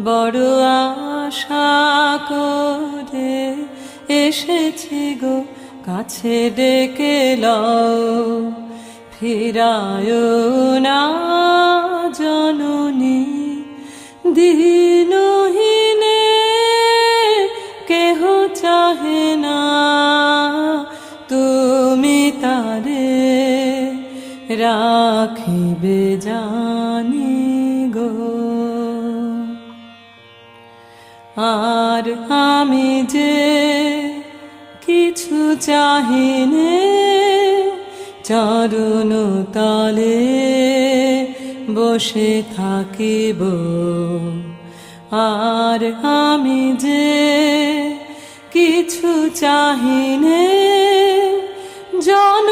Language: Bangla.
বড় আশা করে এসেছি গো, কাছে ডেকে লও, ফিরায় না জননী। দিনহীনে কেহ চাহে না, তুমি তারে রাখিবে জানি গো। আর আমি যে কিছু চাহিনে, চরণ তলে বসে থাকিব। আর আমি যে কিছু চাহিনে, জন